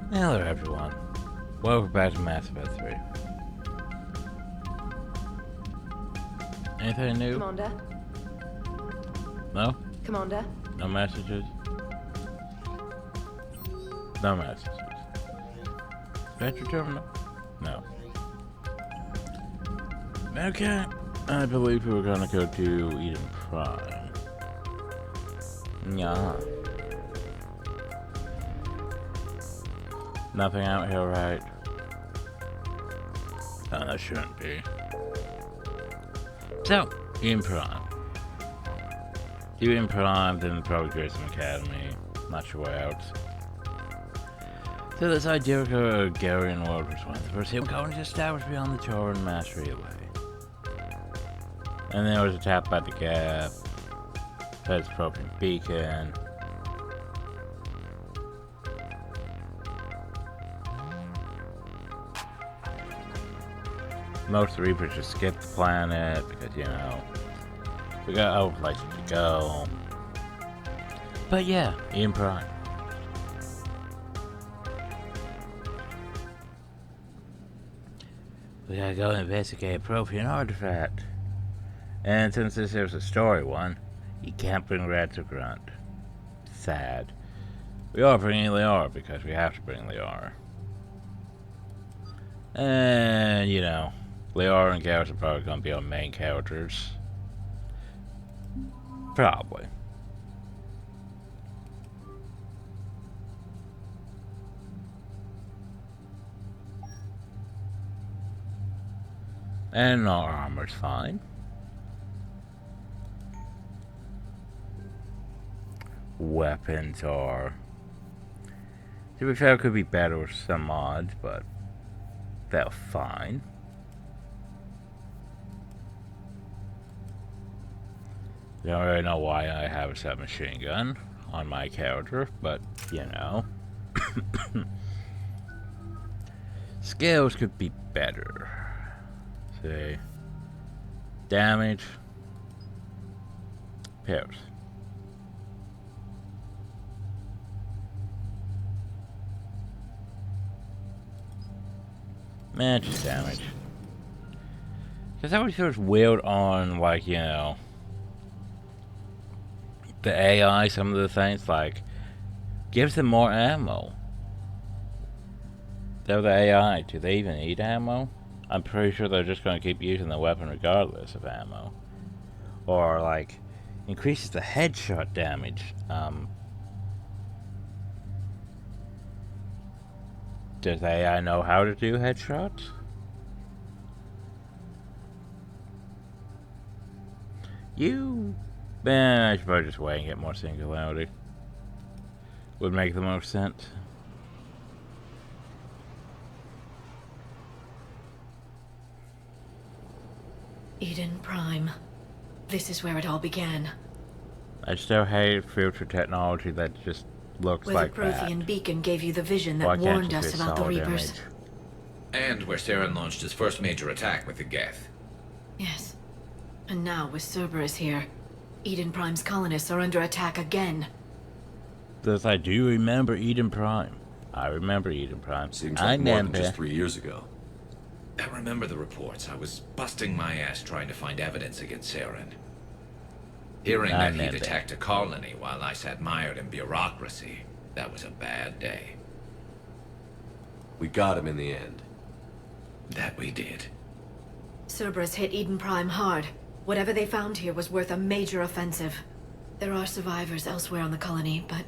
Hello everyone, welcome back to Mass Effect 3. Anything new? Commander? No? Commander? No messages? No messages. Spectre terminal? No. Okay, I believe we were gonna go to Eden Prime. Yeah. Nothing out here, right? Oh, that shouldn't be. So, Eden Prime. Eden Prime, then probably Grayson Academy. Not sure what else. So this idea of a Garian world was one of the first human colonies established beyond the Torin mass relay. And then there was a tap at the gap. That's approaching beacon. Most of the Reapers just skipped the planet because, you know, we got other places to go. But yeah, Eden Prime. We gotta go investigate a Prothean artifact. And since this is a story one, you can't bring Red to Grunt. Sad. We are bringing Liara because we have to bring Liara. And, you know, Liara and Garrus are probably gonna be our main characters. Probably. And our armor's fine. Weapons are... To be fair, could be better with some mods, but they're fine. Don't really know why I have a submachine gun on my character, but you know. Skills could be better. Say, damage, pairs. Man, just damage. Because that always feels weird on, like, you know, the AI, some of the things, like, gives them more ammo. They're the AI, do they even need ammo? I'm pretty sure they're just going to keep using the weapon regardless of ammo. Or, like, increases the headshot damage. Does the AI know how to do headshots? Man, I should probably just wait and get more singularity. Would make the most sense. Eden Prime. This is where it all began. I still hate future technology that just looks Where like the Prothean that. beacon gave you the vision that Why can't warned you us be about the solid Reapers. image? And where Saren launched his first major attack with the Geth. Yes. And now, with Cerberus here, Eden Prime's colonists are under attack again. Thus, I do remember Eden Prime. I remember Eden Prime. Seems I like more than remember. just 3 years ago. I remember the reports. I was busting my ass trying to find evidence against Saren. Hearing I that he'd remember. attacked a colony while I sat mired in bureaucracy, that was a bad day. We got him in the end. That we did. Cerberus hit Eden Prime hard. Whatever they found here was worth a major offensive. There are survivors elsewhere on the colony, but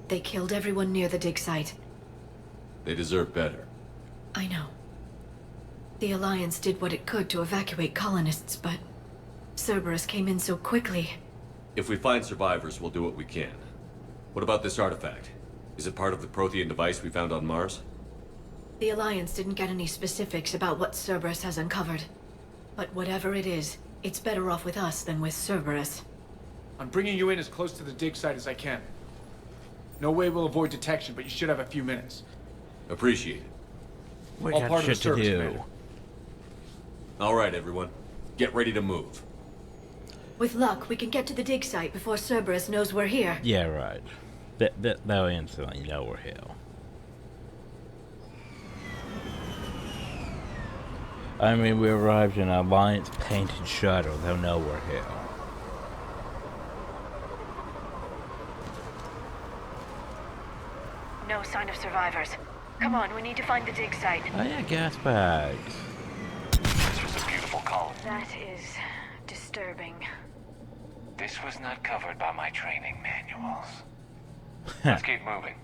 they killed everyone near the dig site. They deserve better. I know. The Alliance did what it could to evacuate colonists, but Cerberus came in so quickly. If we find survivors, we'll do what we can. What about this artifact? Is it part of the Prothean device we found on Mars? The Alliance didn't get any specifics about what Cerberus has uncovered. But whatever it is, it's better off with us than with Cerberus. I'm bringing you in as close to the dig site as I can. No way we'll avoid detection, but you should have a few minutes. Appreciate it. We All got part of the shit to service, do. Commander. All right, everyone. Get ready to move. With luck, we can get to the dig site before Cerberus knows we're here. Yeah, right. They'll instantly know we're here. I mean, we arrived in a Alliance-painted shuttle. They'll know we're here. No sign of survivors. Come on, we need to find the dig site. Oh yeah, gas bags. This was a beautiful colony. That is disturbing. This was not covered by my training manuals. Let's keep moving.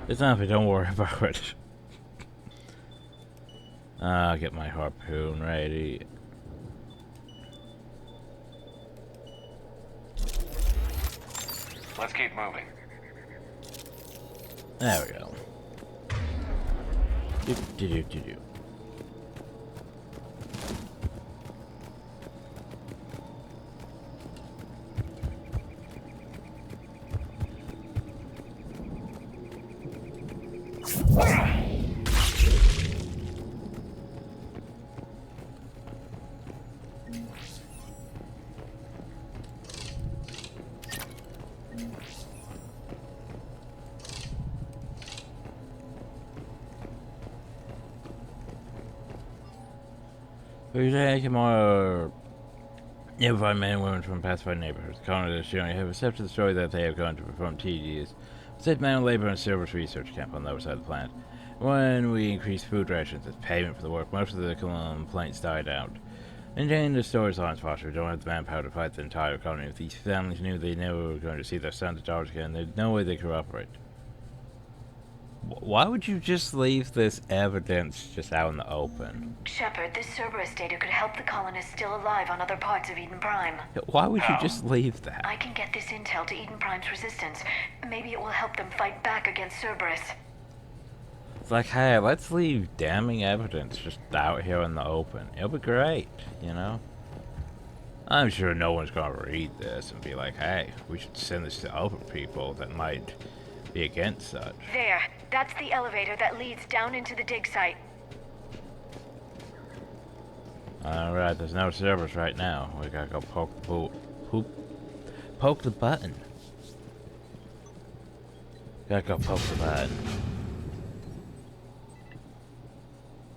It's nothing, don't worry about it. I'll get my harpoon ready. Let's keep moving. There we go. Do. We take more nearby men and women from pacified neighborhoods. Colonists generally have accepted the story that they have gone to perform tedious said manual labor in Cerberus research camp on the other side of the planet. When we increased food rations as payment for the work, most of the complaints died out. Maintaining the storylines foster, we don't have the manpower to fight the entire colony. If these families knew they never were going to see their sons and daughters again, there's no way they could operate. Why would you just leave this evidence just out in the open? Shepard, this Cerberus data could help the colonists still alive on other parts of Eden Prime. Why would you just leave that? I can get this intel to Eden Prime's resistance. Maybe it will help them fight back against Cerberus. It's like, hey, let's leave damning evidence just out here in the open. It'll be great, you know? I'm sure no one's gonna read this and be like, hey, we should send this to other people that might be against such. There. That's the elevator that leads down into the dig site. Alright, there's no servers right now. We gotta go poke the button. Gotta go poke the button.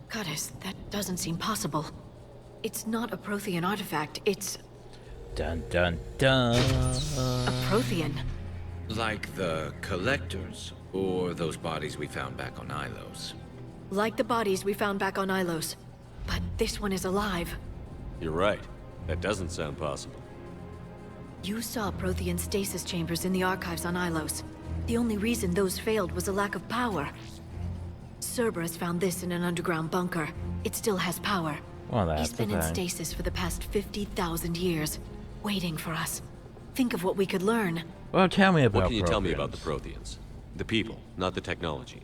Goddess, that doesn't seem possible. It's not a Prothean artifact, it's Dun dun dun. a Prothean. Like the collectors, or those bodies we found back on Ilos. Like the bodies we found back on Ilos. But this one is alive. You're right. That doesn't sound possible. You saw Prothean stasis chambers in the archives on Ilos. The only reason those failed was a lack of power. Cerberus found this in an underground bunker. It still has power. Well, that's He's been the in thing. stasis for the past 50,000 years, waiting for us. Think of what we could learn. Well, tell me about What can you tell me about the Protheans. Protheans? The people, not the technology.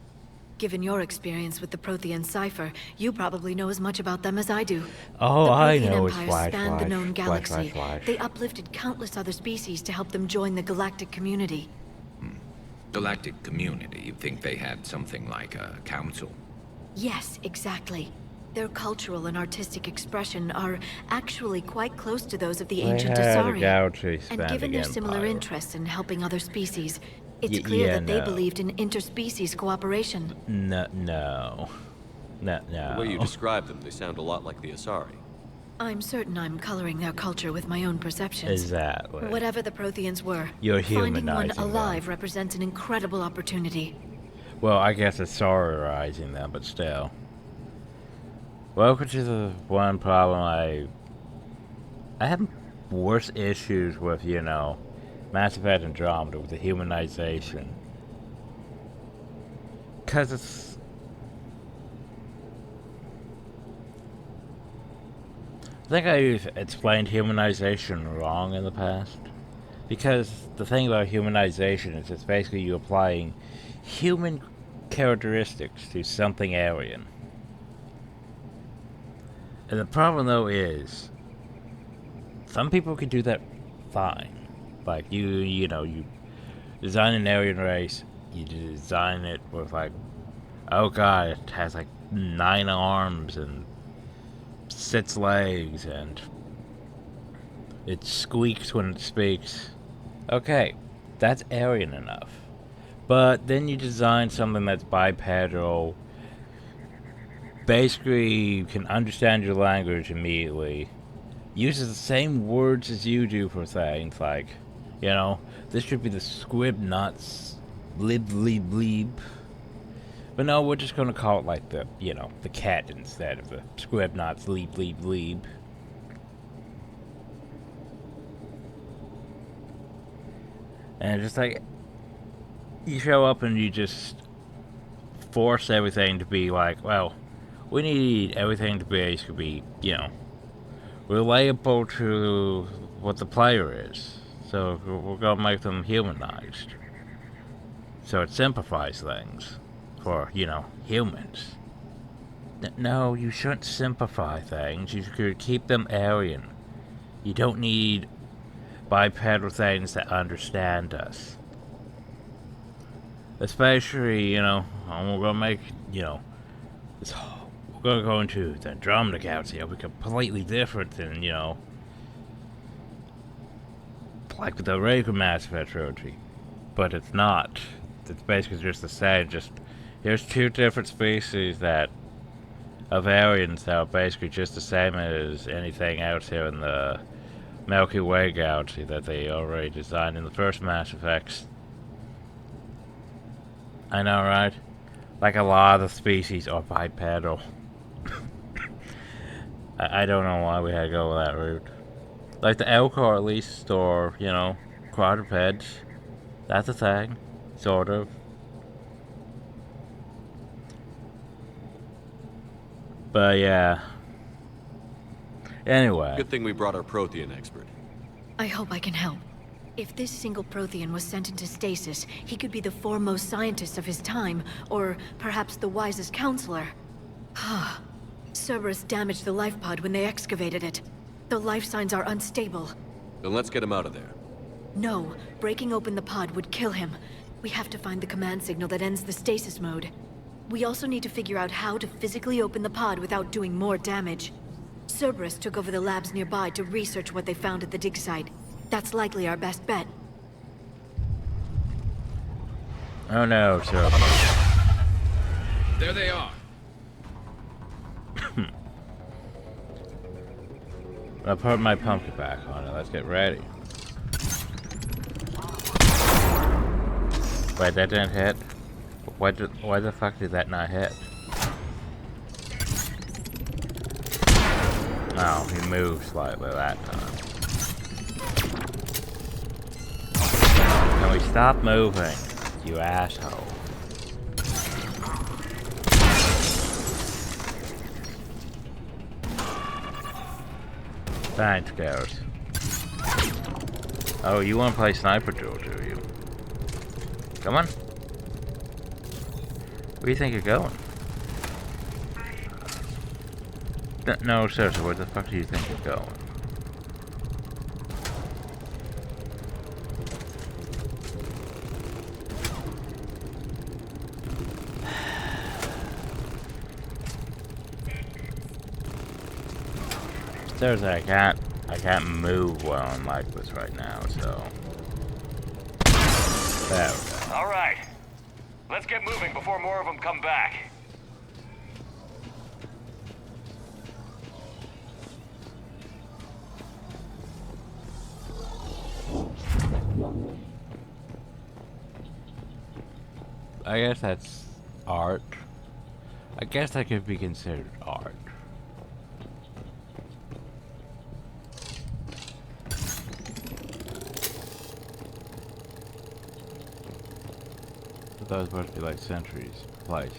Given your experience with the Prothean cipher, you probably know as much about them as I do. Oh, the I Prothean know. It's Empire spanned the known flash, galaxy. flash. They uplifted countless other species to help them join the galactic community. Galactic community, you'd think they had something like a council. Yes, exactly. Their cultural and artistic expression are actually quite close to those of the They ancient had a Asari. galaxy And spanning given their similar empire. interests in helping other species, it's clear yeah, that they no. believed in interspecies cooperation. No. The way you describe them, they sound a lot like the Asari. I'm certain I'm coloring their culture with my own perceptions. Exactly. Whatever the Protheans were, You're finding one humanizing them. alive represents an incredible opportunity. Well, I guess it's sorrorizing them, but still. Welcome to the one problem I have worse issues with, you know, Mass Effect Andromeda with the humanization. 'Cause it's... I think I've explained humanization wrong in the past. Because the thing about humanization is it's basically you applying human characteristics to something alien. And the problem though is, some people can do that fine. Like you know, you design an alien race, you design it with like, oh god, it has like 9 arms and 6 legs and it squeaks when it speaks. Okay, that's alien enough. But then you design something that's bipedal, basically can understand your language immediately. Uses the same words as you do for things like, you know, this should be the squib nuts, blib blib bleeb. But no, we're just gonna call it like the, you know, the cat instead of the squib nuts, bleeb bleeb bleeb. And just like, you show up and you just force everything to be like, well, we need everything to basically be, you know, relatable to what the player is. So we're gonna make them humanized. So it simplifies things for, you know, humans. No, you shouldn't simplify things. You should keep them Aryan. You don't need bipedal things that understand us. Especially, you know, we're gonna make, you know, this, we're gonna go into the Andromeda Galaxy. It'll be completely different than, you know, like the regular Mass Effect trilogy. But it's not. It's basically just the same. Just, here's two different species that, of aliens that are basically just the same as anything out here in the Milky Way galaxy that they already designed in the first Mass Effects. I know, right? Like a lot of the species are bipedal. I don't know why we had to go that route. Like the elk are at least, or, you know, quadrupeds. That's a thing. Sort of. But yeah. Anyway. Good thing we brought our Prothean expert. I hope I can help. If this single Prothean was sent into stasis, he could be the foremost scientist of his time, or perhaps the wisest counselor. Cerberus damaged the life pod when they excavated it. The life signs are unstable. Then let's get him out of there. No, breaking open the pod would kill him. We have to find the command signal that ends the stasis mode. We also need to figure out how to physically open the pod without doing more damage. Cerberus took over the labs nearby to research what they found at the dig site. That's likely our best bet. Oh no, Cerberus. There they are. I'll put my pumpkin back on it. Let's get ready. Wait, that didn't hit? Why the fuck did that not hit? Oh, he moved slightly that time. Can we stop moving, you asshole? Thanks, Garrett. Oh, you want to play Sniper Duel, do you? Come on. Where do you think you're going? No, seriously, where the fuck do you think you're going? Seriously, I can't move well on like this right now, so. There we go. All right. Let's get moving before more of them come back. I guess that's art. I guess that could be considered art. But that was supposed to be like centuries placed.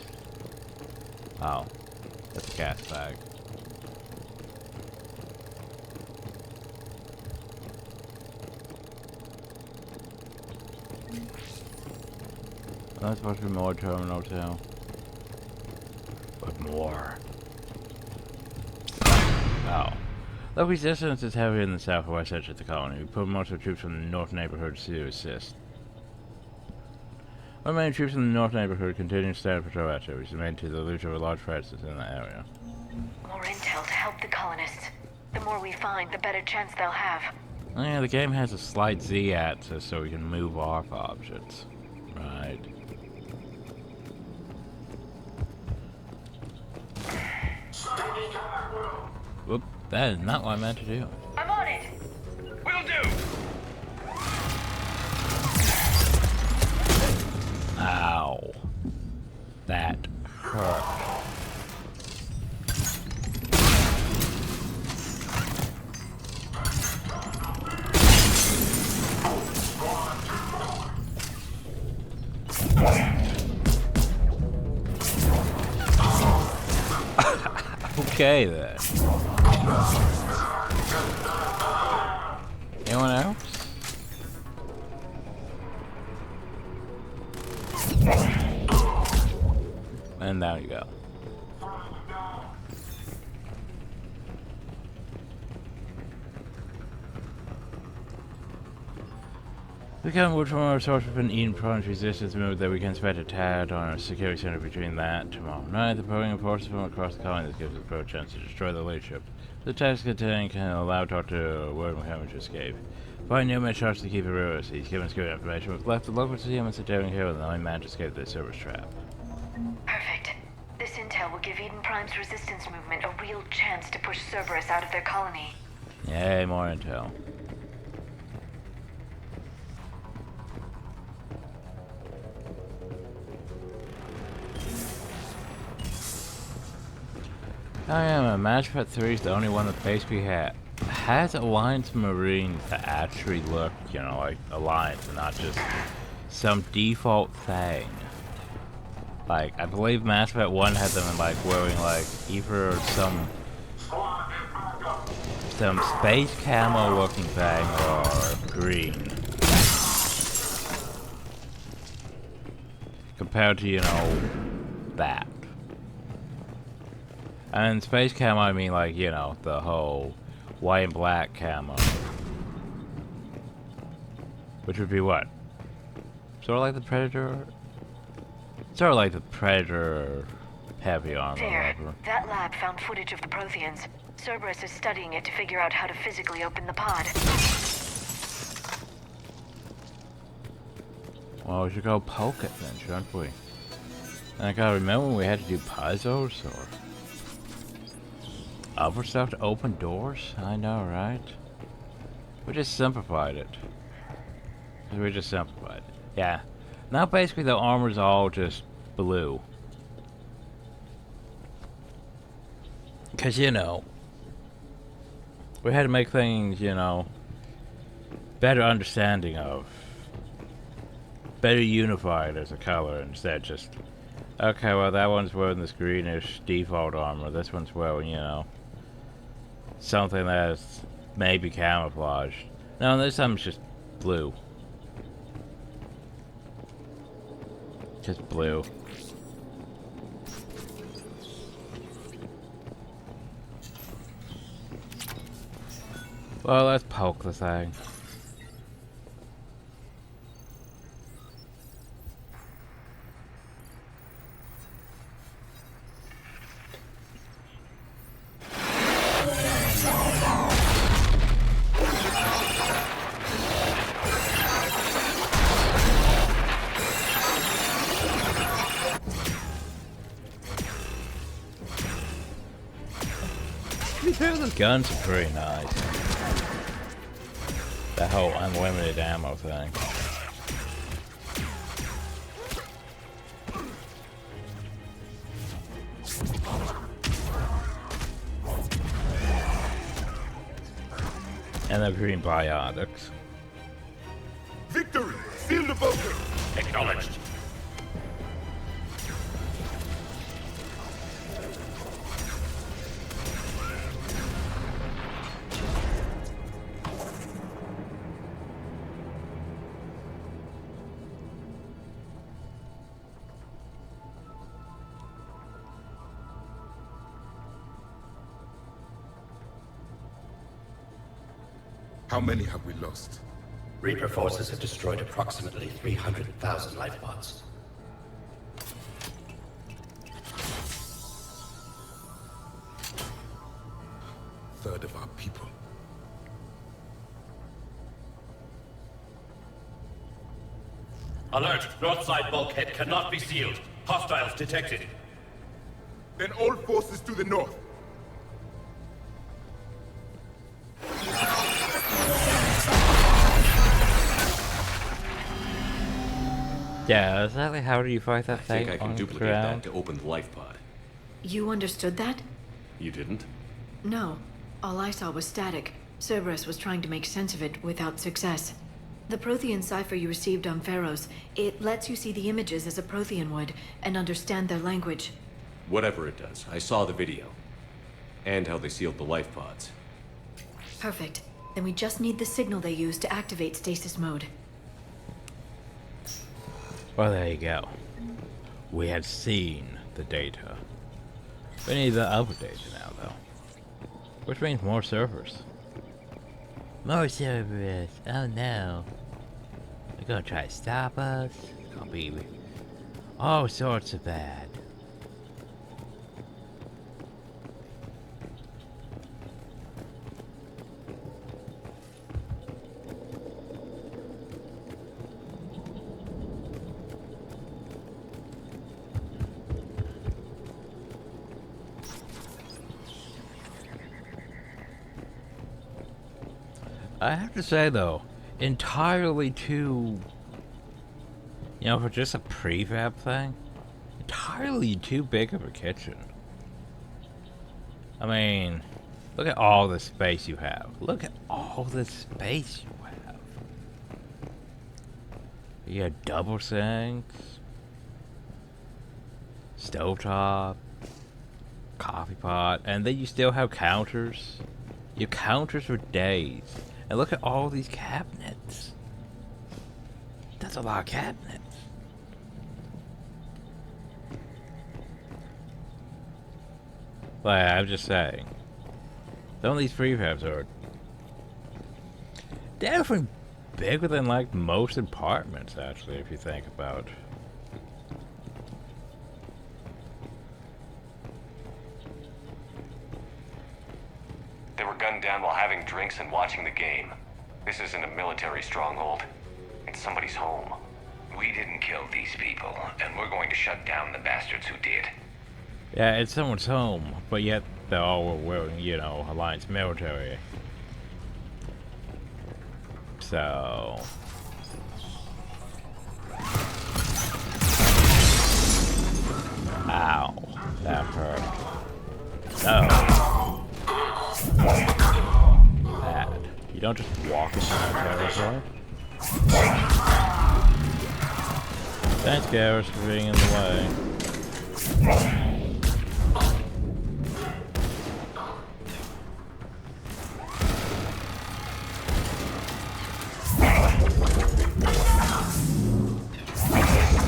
Oh, that's a gas bag. That's supposed to be more terminal too. But more. Oh. The resistance is heavy in the southwest edge of the colony. We put most of the troops from the north neighborhood to assist. Our main troops in the north neighborhood continue standard patrol activities made to the loot of large presence in the area. More intel to help the colonists. The more we find, the better chance they'll have. Oh, yeah, the game has a slight Z axis so we can move off objects. Right. Whoop, that is not what I meant to do. I'm on it. Will do. Ow. That hurt. Okay then. Anyone else? And down you go. We can wood from our source within Eden Province resistance move that we can spend a tad on a security center between that tomorrow night. The probing forces from across the colony. This gives us a pro chance to destroy the leadership. The text contained can allow Dr. William Hammond to escape. Find Newman charged to keep it real. He's given us good information. We've left the local to see him and sit down here with the only man to escape the service trap. Perfect. This intel will give Eden Prime's resistance movement a real chance to push Cerberus out of their colony. Yay, more intel. I am a Matchpad 3 is the only one that basically has Alliance Marines that actually look, you know, like Alliance and not just some default thing. Like, I believe Matchpad 1 had them like wearing like either some space camo looking thing or green. Compared to, you know, that. And space camo, I mean, like, you know, the whole white and black camo. Which would be what? Sort of like the Predator? Sort of like the Predator heavy armor. There. Whatever. That lab found footage of the Protheans. Cerberus is studying it to figure out how to physically open the pod. Well, we should go poke it then, shouldn't we? And I gotta remember when we had to do puzzles or other stuff to open doors? I know, right? We just simplified it. We just simplified it. Yeah. Now basically the armor's all just blue. Because, you know, we had to make things, you know, better understanding of. Better unified as a color instead just, okay, well that one's wearing this greenish default armor, this one's wearing, you know, something that's maybe camouflaged. No, this time's just blue. Just blue. Well, let's poke the thing. The guns are pretty nice. The whole unlimited ammo thing. And the green biotics. Victory! Seal the bunker! Acknowledged. How many have we lost? Reaper forces have destroyed approximately 300,000 life pods. Third of our people. Alert! North side bulkhead cannot be sealed. Hostiles detected. Then all forces to the north. Yeah, exactly. How do you fight that I thing think I can on the duplicate ground? that to open the life pod. You understood that? You didn't? No. All I saw was static. Cerberus was trying to make sense of it without success. The Prothean cipher you received on Pharaohs, it lets you see the images as a Prothean would, and understand their language. Whatever it does, I saw the video. And how they sealed the life pods. Perfect. Then we just need the signal they used to activate stasis mode. Well, there you go. We had seen the data. We need the other data now, though. Which means more servers. More servers! Oh no. They're gonna try to stop us. It's gonna be all sorts of bad. I have to say though, entirely too, for just a prefab thing, entirely too big of a kitchen. I mean, look at all the space you have. Look at all the space you have. You got double sinks, stovetop, coffee pot, and then you still have counters. You have counters for days. And look at all these cabinets. That's a lot of cabinets. Like, I'm just saying. Some of these prefabs are definitely bigger than, like, most apartments, actually, if you think about it. They were gunned down while having drinks and watching the game. This isn't a military stronghold. It's somebody's home. We didn't kill these people, and we're going to shut down the bastards who did. Yeah, it's someone's home, but yet they all were wearing, Alliance military. So... Ow. That hurt. No. Bad. You don't just walk into my territory. Thanks, Garrus, for being in the way.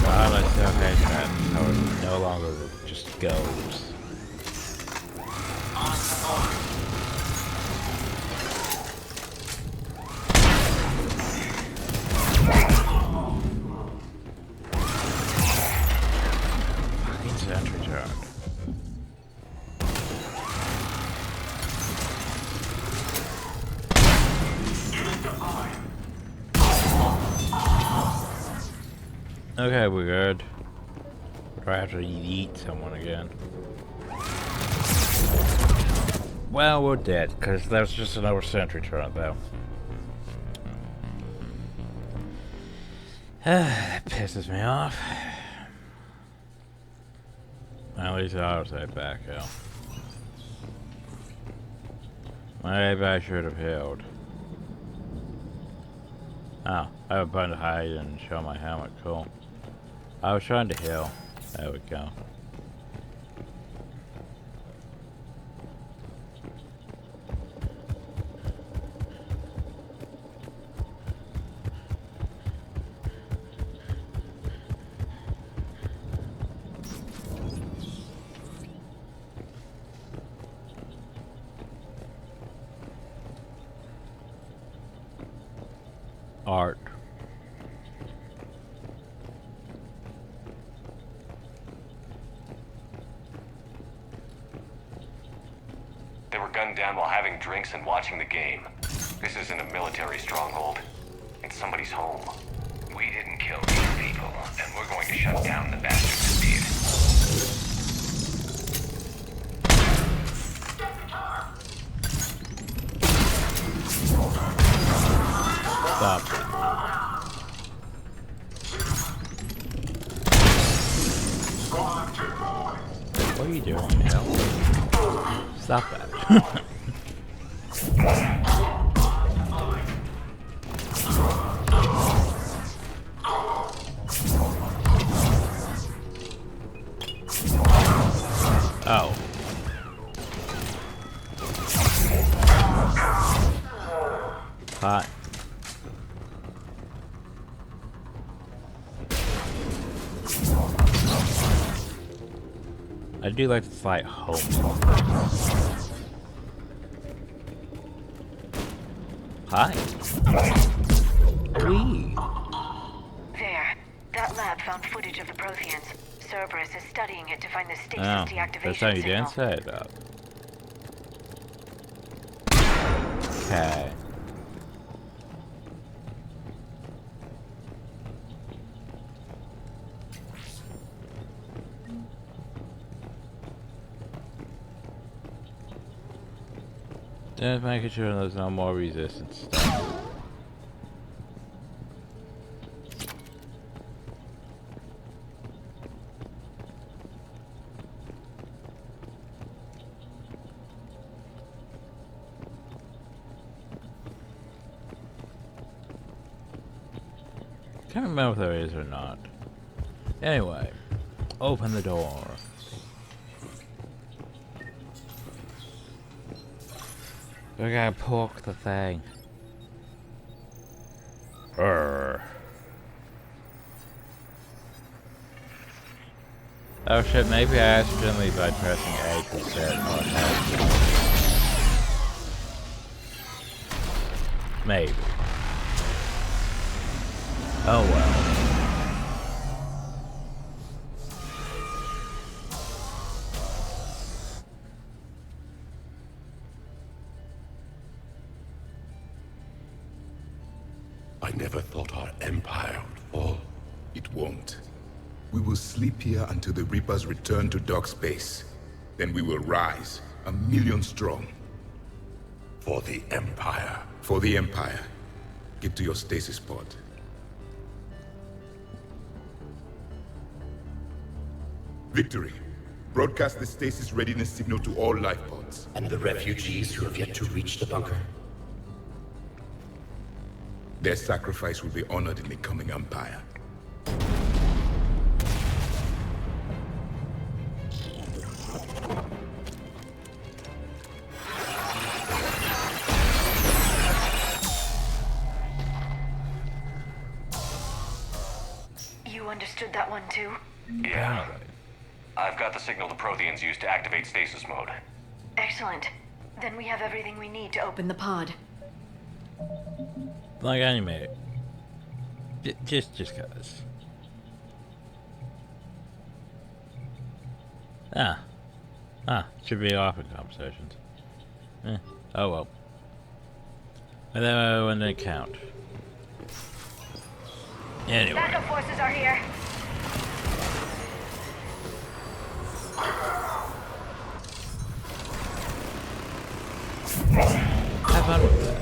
God, I still hate that. How it no longer just goes. Fucking sentry turn. Okay, we're good. Or after you eat someone again. Well, we're dead, because that was just another sentry turn, though. That pisses me off. At least I'll say back out. Maybe I should have healed. Oh, I have a button to hide and show my helmet. Cool. I was trying to heal. There we go. Art. They were gunned down while having drinks and watching the game. This isn't a military stronghold. It's somebody's home. We didn't kill these people, and we're going to shut down the bastards who did. Stop. are you doing, Michelle? Stop that. Oh. Hot. I do like to fly home. Hi. Wee. There. That lab found footage of the Protheans. Cerberus is studying it to find the stasis Oh, deactivation that's how you signal. didn't say that. Okay. Just making sure there's no more resistance stuff. Can't remember if there is or not. Anyway, open the door. We gotta poke the thing. Urgh. Oh shit, maybe I accidentally by pressing A to set on head. Maybe. Oh well. I never thought our empire would fall. It won't. We will sleep here until the Reapers return to dark space. Then we will rise, 1,000,000 strong. For the Empire. For the Empire. Get to your stasis pod. Victory. Broadcast the stasis readiness signal to all life pods. And the refugees who have yet to reach the bunker? Their sacrifice will be honored in the coming Empire. You understood that one too? Yeah. I've got the signal the Protheans used to activate stasis mode. Excellent. Then we have everything we need to open the pod. Like animate. Just cause. Should be off in conversations. Oh well. And then when they count. Anyway. Backup forces are here. Have fun with that.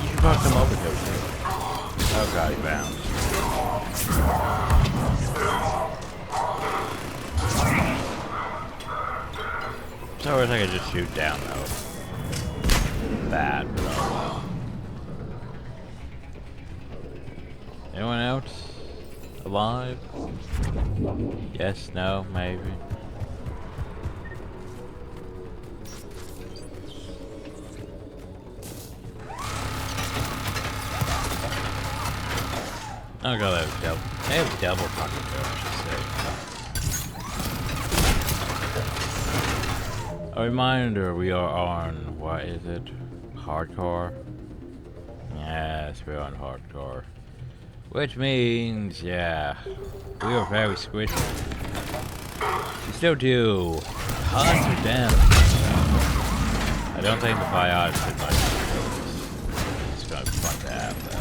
You should probably come over here too. Oh god, he bounced. So I wish I could just shoot down though. Bad, but oh well. Anyone else? Alive? Yes, no, maybe. Oh god, that was double. They have double pocket barrel, I should say. A reminder, we are on, what is it? Hardcore? Yes, we're on hardcore. Which means, yeah, we are very squishy. We still do tons of damage. I don't think the biotics did much. It's gonna be fun to have though.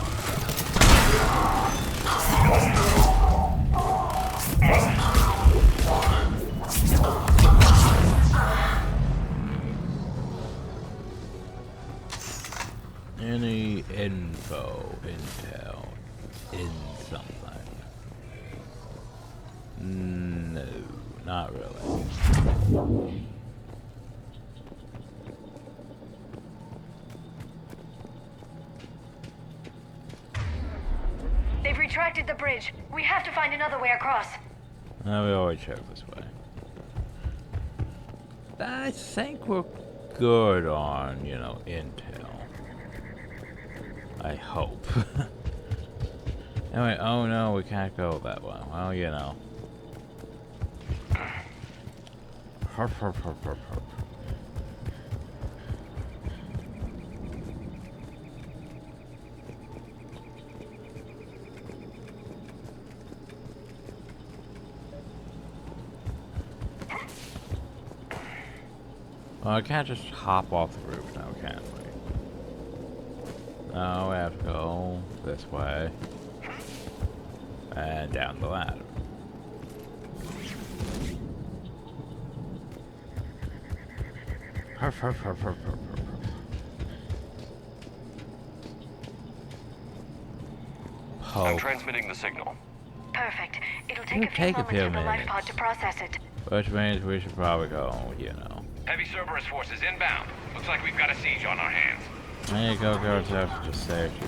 Any intel in something? No, not really. They've retracted the bridge. We have to find another way across. No, we always check this way. I think we're good on, you know, intel. I hope. Anyway, oh no, we can't go that way. Well, you know. Herp, herp, herp, herp, herp. Well, I can't just hop off the roof now, can we? No, we have to go this way. And down the ladder. Herf, herf, herf, herf, herf, herf. I'm transmitting the signal. Perfect. It'll take a few moments for the life pod to process it. Which means we should probably go, you know. Heavy Cerberus forces inbound. Looks like we've got a siege on our hands. There you go, girls. That's just safety.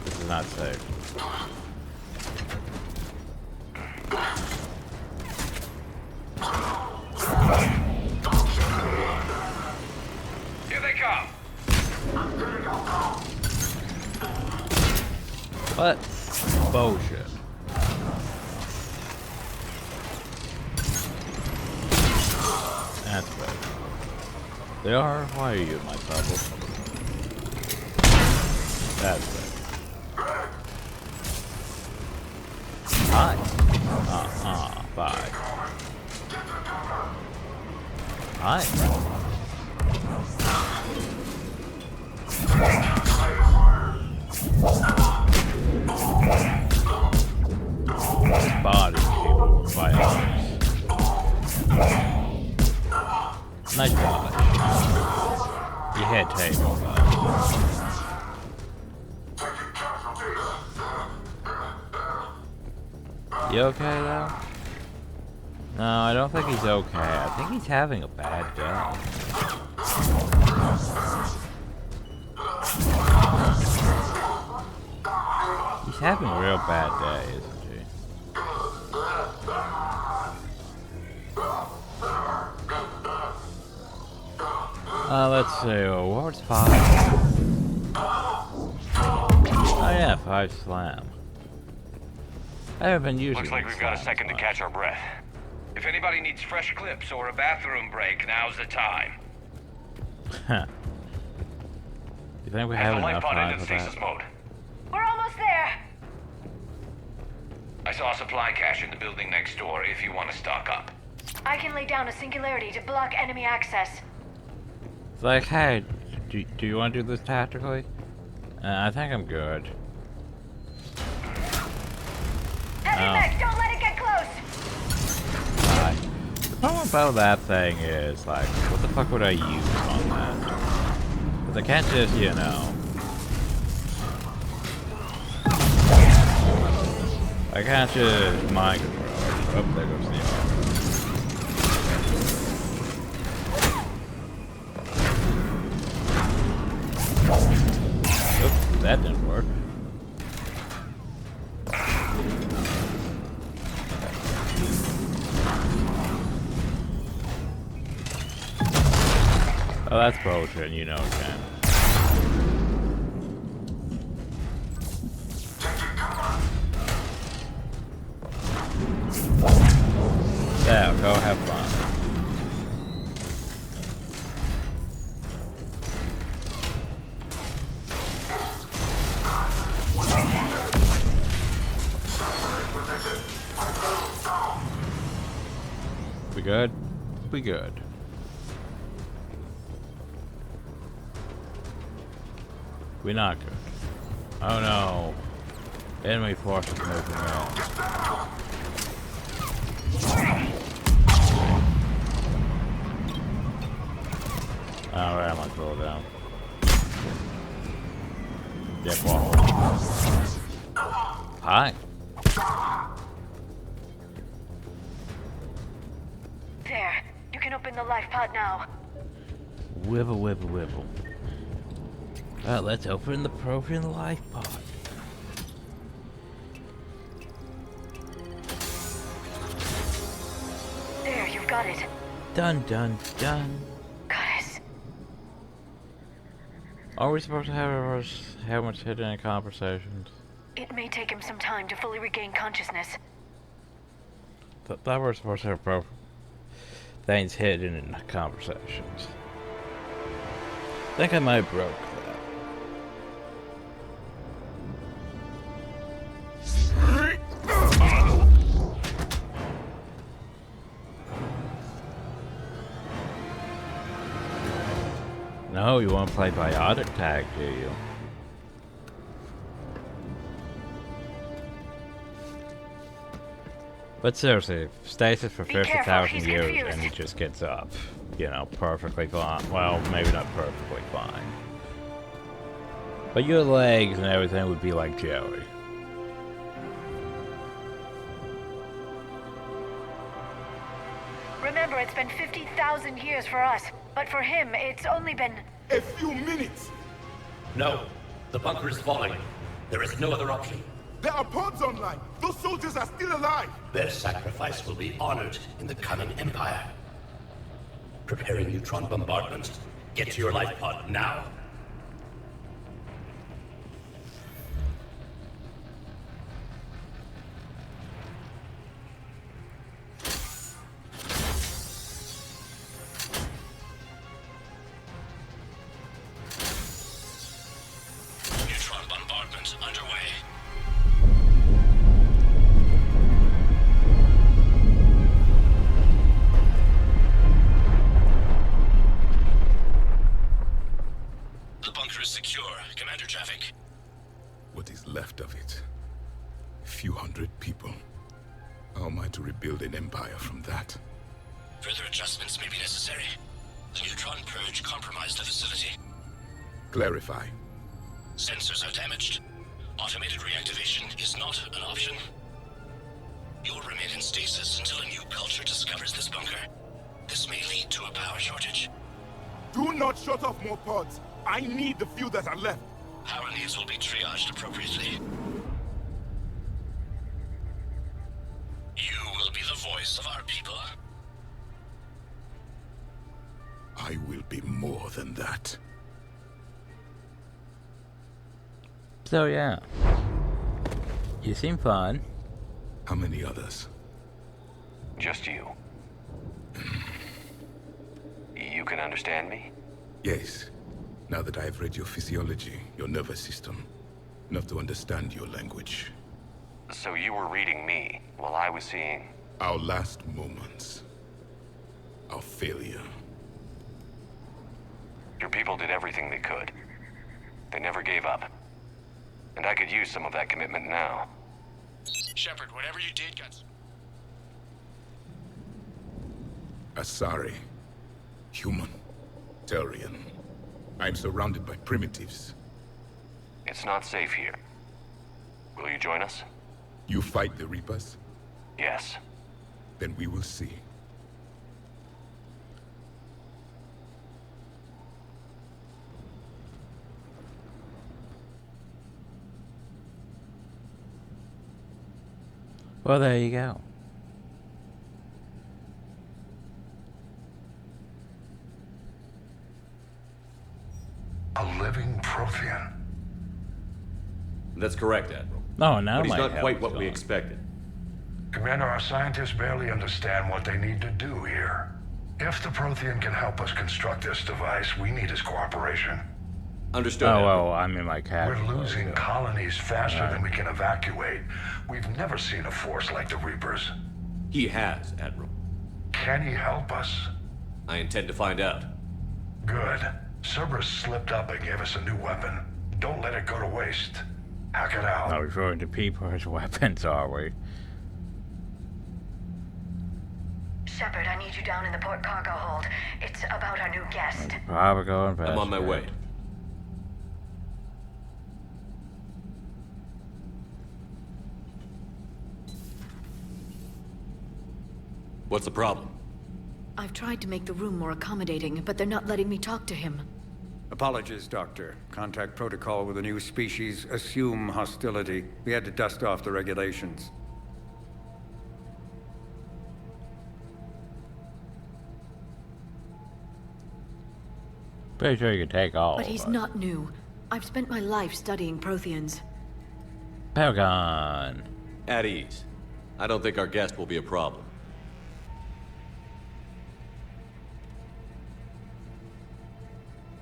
This is not safe. Here they come. What? Bullshit. That's better. They are? Why are you in my bubble? That's better. Hi. Bye. Hi. Body capable of violence. Nice body. Your head table, You okay though? No, I don't think he's okay. I think he's having a bad day. He's having a real bad day, isn't he? Let's see. What was 5? Oh yeah, 5 slam. I haven't been using. Looks like we've got a second to catch our breath. If anybody needs fresh clips or a bathroom break, now's the time. You think we have enough time for that? Mode. We're almost there. I saw a supply cache in the building next door if you want to stock up. I can lay down a singularity to block enemy access. It's like, hey, do you want to do this tactically? I think I'm good. Heavy mech, don't let it get close! Right. The problem about that thing is, like, what the fuck would I use on that? Because I can't just, you know... I can't just mind control. Oh, there goes the arm. Oops, that didn't work. Oh, that's bullshit, you know it can. Yeah, go have fun. We good? We good. We're not good. Oh no. Enemy forces moving on. Alright, I'm gonna throw it down. Yep, wall. Hi. open the life pod now. Wibble, wibble, wibble. Well, let's open the Prothean life pod. There, you've got it. Dun, dun, dun. Goddess. Are we supposed to have our helmets hidden in conversations? It may take him some time to fully regain consciousness. Thought we were supposed to have things hidden in conversations. I think I might have broke that. No, you won't play biotic tag, do you? But seriously, stasis for 50,000 years and he just gets up. You know, perfectly fine. Well, maybe not perfectly fine. But your legs and everything would be like Joey. Remember, it's been 50,000 years for us, but for him, it's only been... A few minutes! No, the bunker is falling. There is no other option. There are pods online! Those soldiers are still alive! Their sacrifice will be honored in the coming Empire. Preparing neutron bombardment. Get to your life pod now. Neutron bombardment underway. The bunker is secure. Commander Traffic. What is left of it? A few hundred people. How am I to rebuild an empire from that? Further adjustments may be necessary. The neutron purge compromised the facility. Clarify. Sensors are damaged. Automated reactivation is not an option. You'll remain in stasis until a new culture discovers this bunker. This may lead to a power shortage. Do not shut off more pods! I need the few that are left! Power needs will be triaged appropriately. You will be the voice of our people. I will be more than that. So yeah. You seem fun. How many others? Just you. You can understand me? Yes. Now that I have read your physiology, your nervous system, enough to understand your language. So you were reading me while I was seeing... Our last moments. Our failure. Your people did everything they could. They never gave up. And I could use some of that commitment now. Shepard, whatever you did, guys. Asari. Human. Turian. I'm surrounded by primitives. It's not safe here. Will you join us? You fight the Reapers? Yes. Then we will see. Well, there you go. A living Prothean. That's correct, Admiral. No, now But he's my not quite helmet's what we gone. expected. Commander, our scientists barely understand what they need to do here. If the Prothean can help us construct this device, we need his cooperation. Understood, Oh, Admiral. well, I'm in my cat. We're losing colonies faster than we can evacuate. We've never seen a force like the Reapers. He has, Admiral. Can he help us? I intend to find out. Good. Cerberus slipped up and gave us a new weapon. Don't let it go to waste. Hack it out. Not referring to people as weapons, are we? Shepard, I need you down in the port cargo hold. It's about our new guest. Probably go investigate. I'm on my way. What's the problem? I've tried to make the room more accommodating, but they're not letting me talk to him. Apologies, Doctor. Contact protocol with a new species. Assume hostility. We had to dust off the regulations. Pretty sure you could take all. But he's not new. I've spent my life studying Protheans. Paragon. At ease. I don't think our guest will be a problem.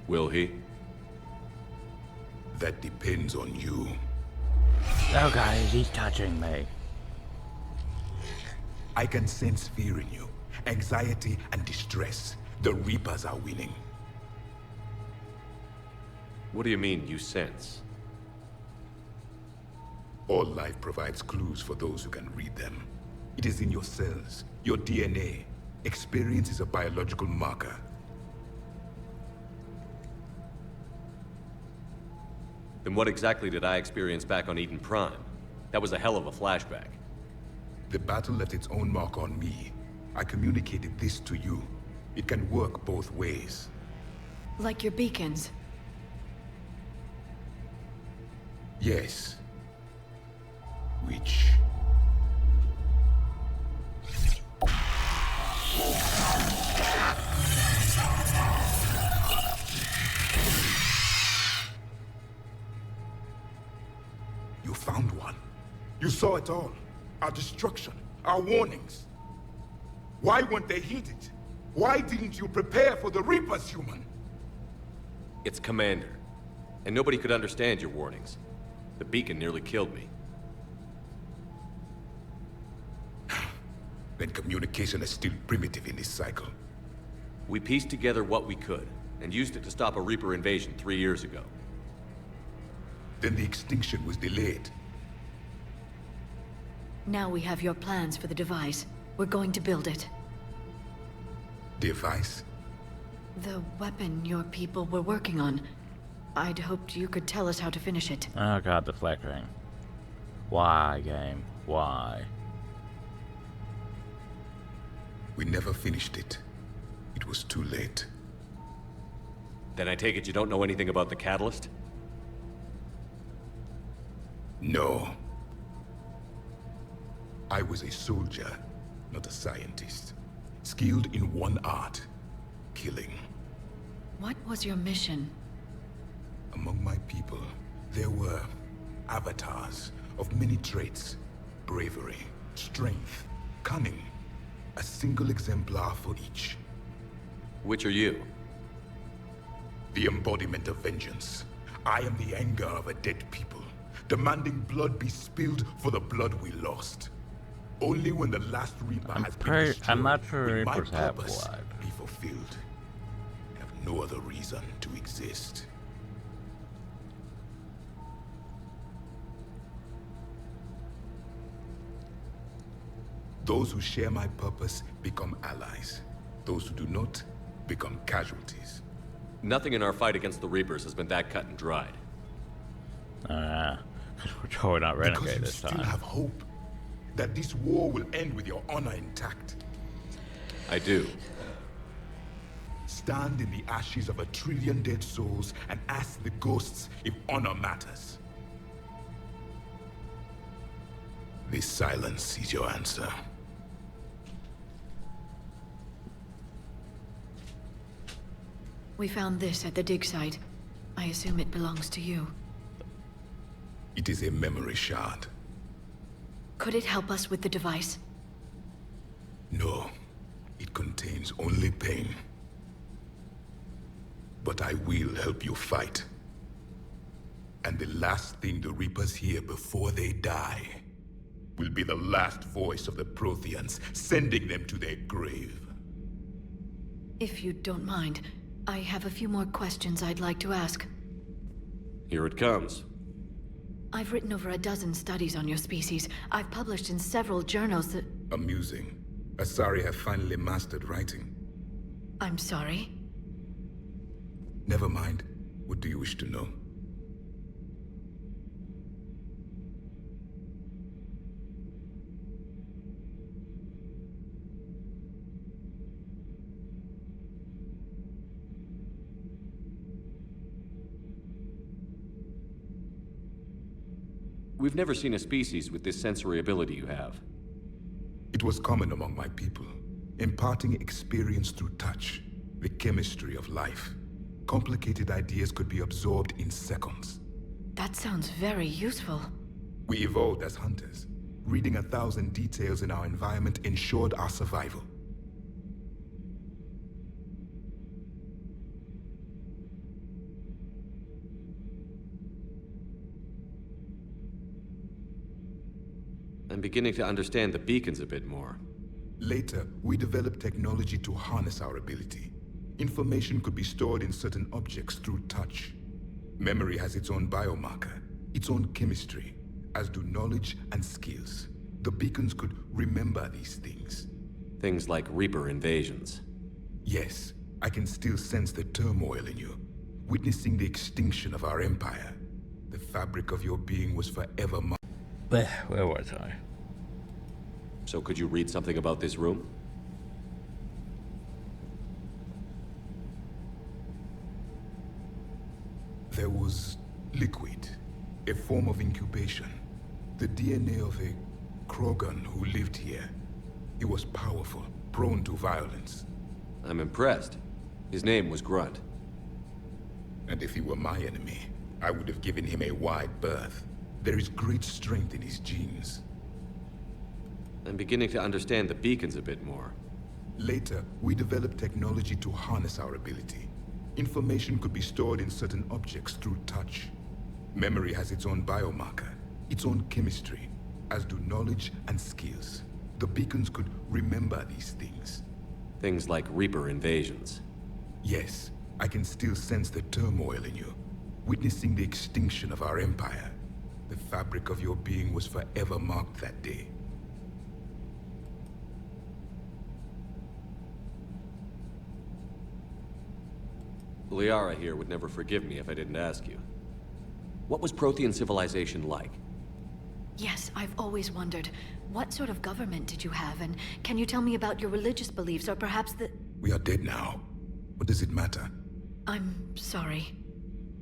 Will he? That depends on you. Oh god, he's touching me. I can sense fear in you, anxiety and distress. The Reapers are winning. What do you mean, you sense? All life provides clues for those who can read them. It is in your cells, your DNA. Experience is a biological marker. Then what exactly did I experience back on Eden Prime? That was a hell of a flashback. The battle left its own mark on me. I communicated this to you. It can work both ways. Like your beacons. Yes. Which... You found one. You saw it all. Our destruction, our warnings. Why weren't they heeded? Why didn't you prepare for the Reapers, human? It's Commander. And nobody could understand your warnings. The beacon nearly killed me. Then communication is still primitive in this cycle. We pieced together what we could, and used it to stop a Reaper invasion 3 years ago. Then the extinction was delayed. Now we have your plans for the device. We're going to build it. Device? The weapon your people were working on. I'd hoped you could tell us how to finish it. Oh god, the flickering. Why, game? Why? We never finished it. It was too late. Then I take it you don't know anything about the catalyst? No. I was a soldier, not a scientist. Skilled in one art, killing. What was your mission? Among my people, there were avatars of many traits. Bravery, strength, cunning. A single exemplar for each. Which are you? The embodiment of vengeance. I am the anger of a dead people, demanding blood be spilled for the blood we lost. Only when the last Reaper has been destroyed I'm not sure will my Reapers have purpose blood. be fulfilled. I have no other reason to exist. Those who share my purpose become allies. Those who do not become casualties. Nothing in our fight against the Reapers has been that cut and dried. We're totally not Because renegade you this still time. have hope that this war will end with your honor intact. I do. Stand in the ashes of 1 trillion dead souls and ask the ghosts if honor matters. This silence is your answer. We found this at the dig site. I assume it belongs to you. It is a memory shard. Could it help us with the device? No, it contains only pain. But I will help you fight. And the last thing the Reapers hear before they die will be the last voice of the Protheans, sending them to their grave. If you don't mind, I have a few more questions I'd like to ask. Here it comes. I've written over a dozen studies on your species. I've published in several journals that... Amusing. Asari have finally mastered writing. I'm sorry? Never mind. What do you wish to know? We've never seen a species with this sensory ability you have. It was common among my people, imparting experience through touch, the chemistry of life. Complicated ideas could be absorbed in seconds. That sounds very useful. We evolved as hunters. Reading 1,000 details in our environment ensured our survival. I'm beginning to understand the beacons a bit more. Later, we developed technology to harness our ability. Information could be stored in certain objects through touch. Memory has its own biomarker, its own chemistry, as do knowledge and skills. The beacons could remember these things. Things like Reaper invasions. Yes, I can still sense the turmoil in you, witnessing the extinction of our empire. The fabric of your being was forever But where was I? So could you read something about this room? There was liquid, a form of incubation. The DNA of a Krogan who lived here. He was powerful, prone to violence. I'm impressed. His name was Grunt. And if he were my enemy, I would have given him a wide berth. There is great strength in his genes. I'm beginning to understand the beacons a bit more. Later, we developed technology to harness our ability. Information could be stored in certain objects through touch. Memory has its own biomarker, its own chemistry, as do knowledge and skills. The beacons could remember these things. Things like Reaper invasions. Yes, I can still sense the turmoil in you, witnessing the extinction of our empire. The fabric of your being was forever marked that day. Liara here would never forgive me if I didn't ask you. What was Prothean civilization like? Yes, I've always wondered, what sort of government did you have, and can you tell me about your religious beliefs, or perhaps the... We are dead now. What does it matter? I'm sorry.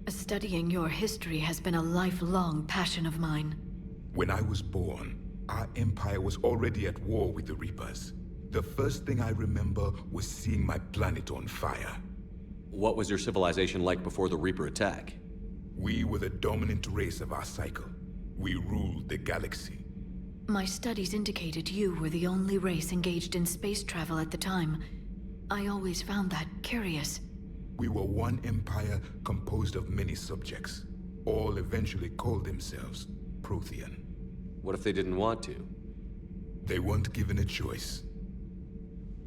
Studying your history has been a lifelong passion of mine. When I was born, our empire was already at war with the Reapers. The first thing I remember was seeing my planet on fire. What was your civilization like before the Reaper attack? We were the dominant race of our cycle. We ruled the galaxy. My studies indicated you were the only race engaged in space travel at the time. I always found that curious. We were one empire composed of many subjects. All eventually called themselves Prothean. What if they didn't want to? They weren't given a choice.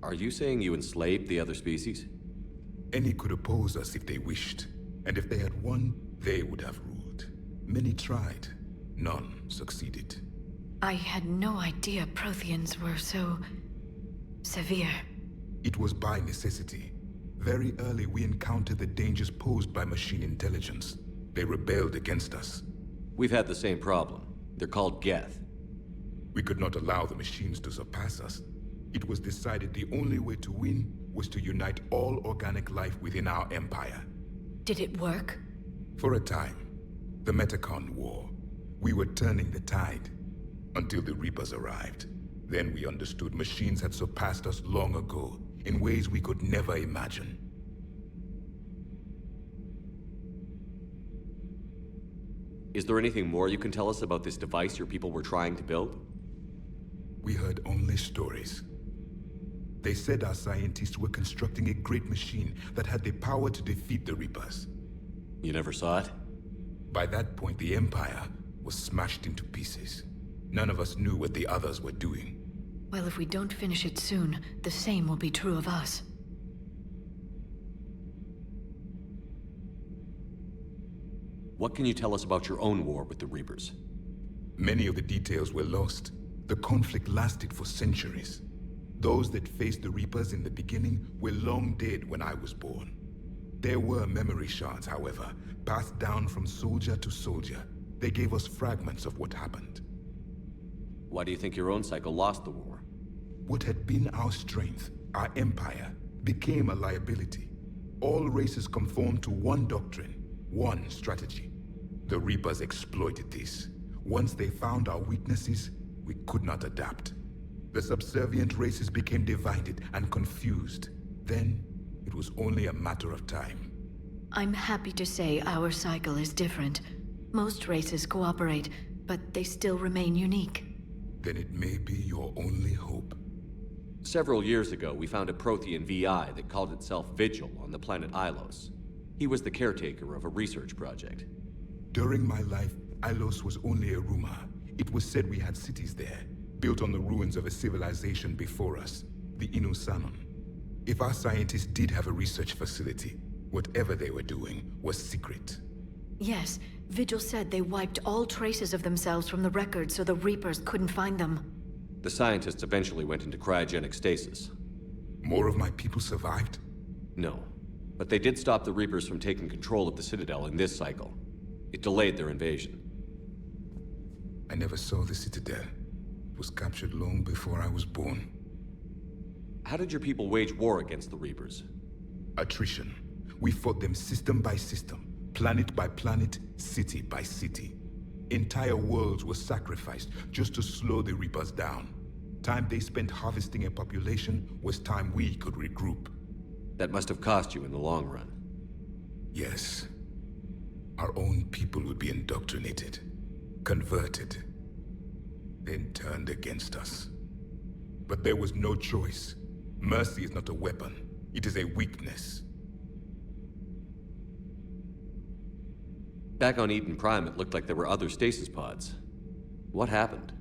Are you saying you enslaved the other species? Any could oppose us if they wished. And if they had won, they would have ruled. Many tried. None succeeded. I had no idea Protheans were so... severe. It was by necessity. Very early we encountered the dangers posed by machine intelligence. They rebelled against us. We've had the same problem. They're called Geth. We could not allow the machines to surpass us. It was decided the only way to win was to unite all organic life within our empire. Did it work? For a time. The Metacon War. We were turning the tide. Until the Reapers arrived. Then we understood machines had surpassed us long ago, in ways we could never imagine. Is there anything more you can tell us about this device your people were trying to build? We heard only stories. They said our scientists were constructing a great machine that had the power to defeat the Reapers. You never saw it? By that point, the Empire was smashed into pieces. None of us knew what the others were doing. Well, if we don't finish it soon, the same will be true of us. What can you tell us about your own war with the Reapers? Many of the details were lost. The conflict lasted for centuries. Those that faced the Reapers in the beginning were long dead when I was born. There were memory shards, however, passed down from soldier to soldier. They gave us fragments of what happened. Why do you think your own cycle lost the war? What had been our strength, our empire, became a liability. All races conformed to one doctrine, one strategy. The Reapers exploited this. Once they found our weaknesses, we could not adapt. The subservient races became divided and confused. Then, it was only a matter of time. I'm happy to say our cycle is different. Most races cooperate, but they still remain unique. Then it may be your only hope. Several years ago, we found a Prothean VI that called itself Vigil on the planet Ilos. He was the caretaker of a research project. During my life, Ilos was only a rumor. It was said we had cities there, built on the ruins of a civilization before us, the Inusanon. If our scientists did have a research facility, whatever they were doing was secret. Yes, Vigil said they wiped all traces of themselves from the records so the Reapers couldn't find them. The scientists eventually went into cryogenic stasis. More of my people survived? No, but they did stop the Reapers from taking control of the Citadel in this cycle. It delayed their invasion. I never saw the Citadel. It was captured long before I was born. How did your people wage war against the Reapers? Attrition. We fought them system by system, planet by planet, city by city. Entire worlds were sacrificed just to slow the Reapers down. Time they spent harvesting a population was time we could regroup. That must have cost you in the long run. Yes. Our own people would be indoctrinated, converted, then turned against us. But there was no choice. Mercy is not a weapon. It is a weakness. Back on Eden Prime, it looked like there were other stasis pods. What happened?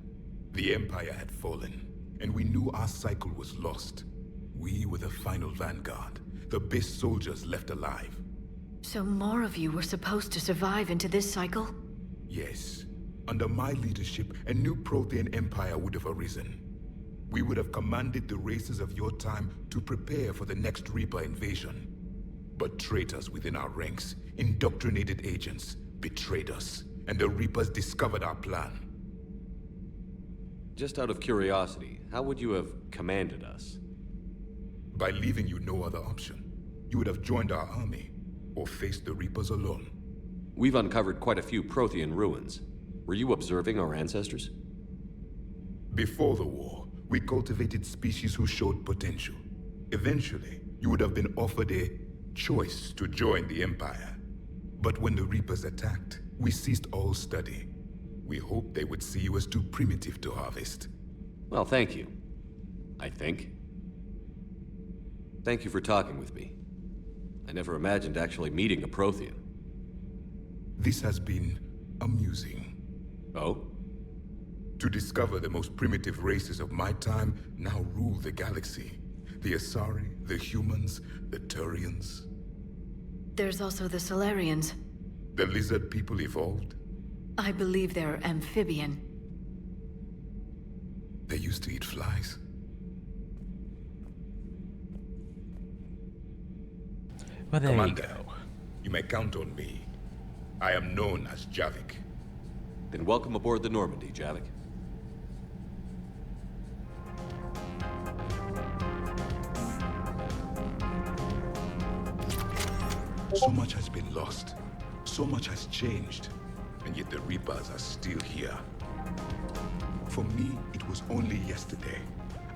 The Empire had fallen, and we knew our cycle was lost. We were the final vanguard, the best soldiers left alive. So more of you were supposed to survive into this cycle? Yes. Under my leadership, a new Prothean empire would have arisen. We would have commanded the races of your time to prepare for the next Reaper invasion. But traitors within our ranks, indoctrinated agents, betrayed us, and the Reapers discovered our plan. Just out of curiosity, how would you have commanded us? By leaving you no other option. You would have joined our army, or faced the Reapers alone. We've uncovered quite a few Prothean ruins. Were you observing our ancestors? Before the war, we cultivated species who showed potential. Eventually, you would have been offered a choice to join the Empire. But when the Reapers attacked, we ceased all study. We hoped they would see you as too primitive to harvest. Well, thank you. I think. Thank you for talking with me. I never imagined actually meeting a Prothean. This has been amusing. Oh? To discover the most primitive races of my time now rule the galaxy. The Asari, the humans, the Turians. There's also the Solarians. The lizard people evolved? I believe they're amphibian. They used to eat flies. Well, there Commander, you go. You may count on me. I am known as Javik. Then welcome aboard the Normandy, Javik. So much has been lost. So much has changed. And yet the Reapers are still here. For me, it was only yesterday.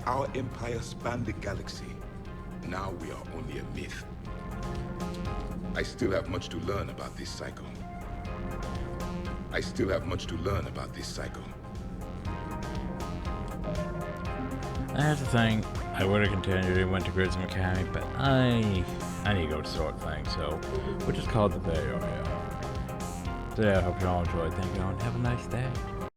Our empire spanned the galaxy. Now we are only a myth. I still have much to learn about this cycle. I still have much to learn about this cycle. That's the thing. I would have continued and went to Grism Academy, but I need to go sort things, so we'll just call it the day. So yeah, I hope you all enjoyed. Thank you all and have a nice day.